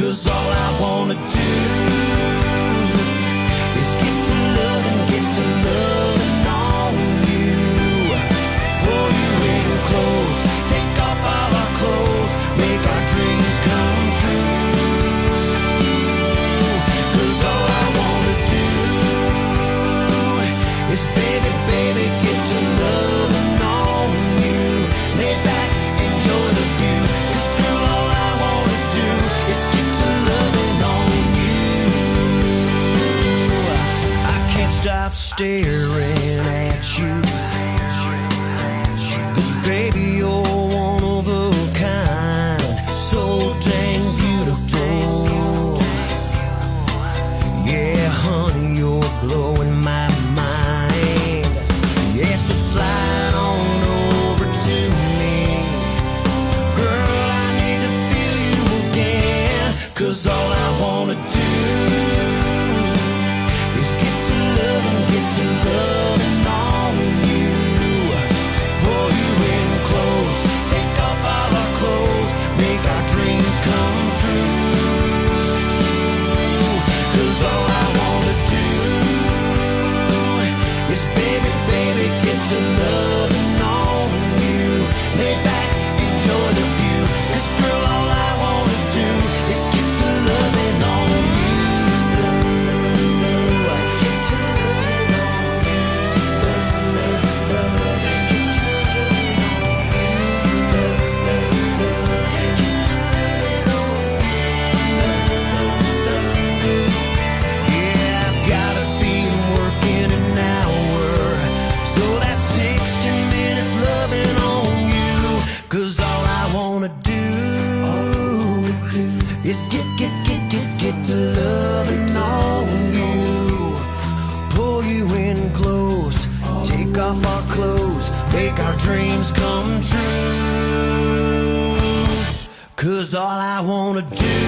'Cause all I wanna do is get to loving on you. Pull you in close, take off all our clothes, make our dreams come true. 'Cause all I wanna do is baby, baby, get to loving on you. Lay back, enjoy the view. 'Cause girl, all I wanna do is get to loving on you. I can't stop staring at you. 'Cause baby, you're one of a kind, so dang beautiful. Yeah, honey, you're blowing my mind. Yeah, so slide on over to me. Girl, I need to feel you again. 'Cause all I wanna do is get to loving on you. Pull you in close, take off all our clothes, make our dreams come true. 'Cause all I wanna do is baby, baby, get to loving on you. Lay back, enjoy the view. 'Cause girl, all I wanna do is get to loving on you. Get to loving on you. Get to Yeah, I've gotta be working an hour, so that's 60 minutes loving on you. 'Cause all I wanna do is get to loving on you. Pull you in close, take off our clothes, make our dreams come true. 'Cause all I wanna do